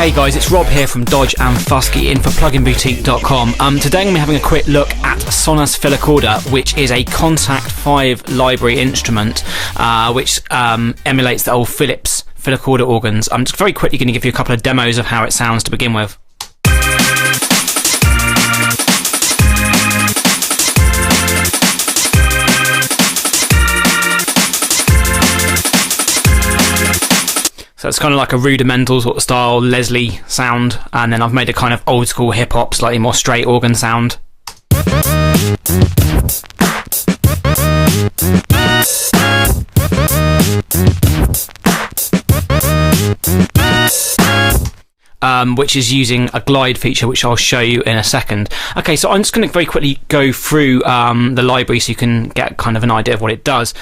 Hey guys, it's Rob here from Dodge and Fusky in for pluginboutique.com. Today I'm going to be having a quick look at Sonas Philicorda, which is a Kontakt 5 library instrument which emulates the old Philips Philicorda organs. I'm just very quickly going to give you a couple of demos of how it sounds to begin with. So it's kind of like a rudimental sort of style Leslie sound, and then I've made a kind of old school hip hop, slightly more straight organ sound. Which is using a glide feature, which I'll show you in a second. Okay, so I'm just going to very quickly go through the library so you can get kind of an idea of what it does.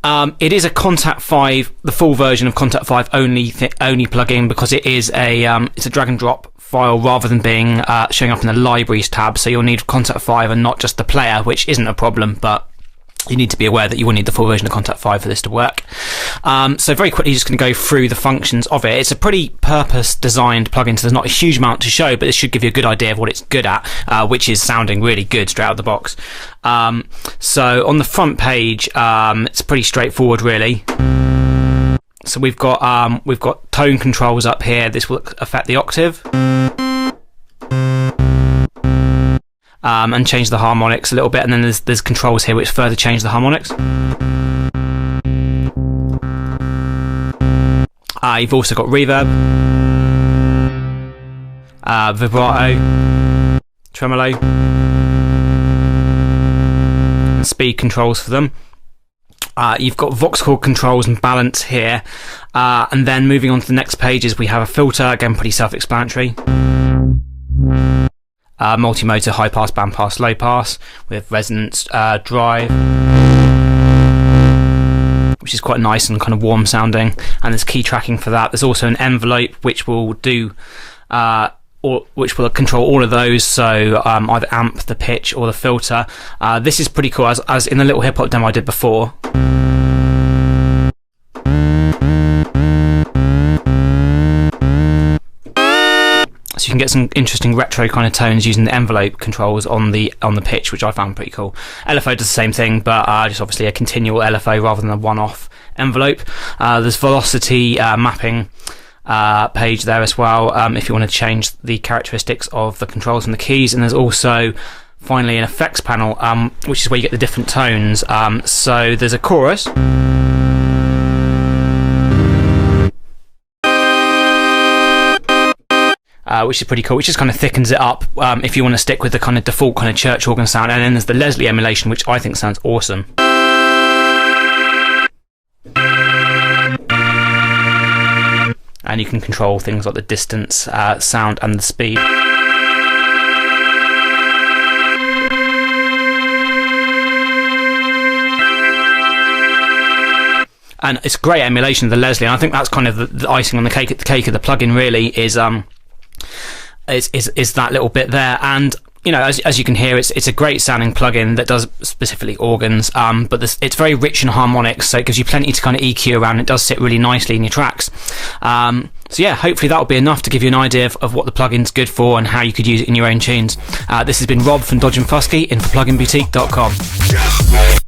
It is a Kontakt 5, the full version of Kontakt 5 only plugin, because it is it's a drag and drop file rather than being showing up in the libraries tab. So you'll need Kontakt 5 and not just the player, which isn't a problem, but you need to be aware that you will need the full version of Kontakt 5 for this to work. So very quickly, just going to go through the functions of it. It's a pretty purpose-designed plugin, so there's not a huge amount to show, but this should give you a good idea of what it's good at, which is sounding really good straight out of the box. So on the front page, it's pretty straightforward, really. So we've got tone controls up here. This will affect the octave. And change the harmonics a little bit, and then there's controls here which further change the harmonics. You've also got reverb, vibrato, tremolo, and speed controls for them. You've got Vox chord controls and balance here, and then moving on to the next pages, we have a filter, again pretty self-explanatory. Multi-motor, high pass, band pass, low pass, with resonance, drive, which is quite nice and kind of warm sounding, and there's key tracking for that. There's also an envelope which will do which will control all of those, so either amp, the pitch, or the filter. This is pretty cool, as in the little hip hop demo I did before. So you can get some interesting retro kind of tones using the envelope controls on the pitch, which I found pretty cool. LFO does the same thing, but just obviously a continual LFO rather than a one-off envelope. There's velocity mapping page there as well, if you want to change the characteristics of the controls and the keys. And there's also finally an effects panel, which is where you get the different tones. So there's a chorus. Which is pretty cool, which just kind of thickens it up if you want to stick with the kind of default kind of church organ sound. And then there's the Leslie emulation, which I think sounds awesome. And you can control things like the distance, sound, and the speed. And it's great emulation of the Leslie, and I think that's kind of the icing on the cake. The cake of the plugin really is that little bit there. And you know, as you can hear, it's a great sounding plugin that does specifically organs, but it's very rich in harmonics, so it gives you plenty to kind of EQ around. It does sit really nicely in your tracks. So yeah, hopefully that will be enough to give you an idea of what the plugin's good for and how you could use it in your own tunes. This has been Rob from Dodge and Fusky in for pluginboutique.com.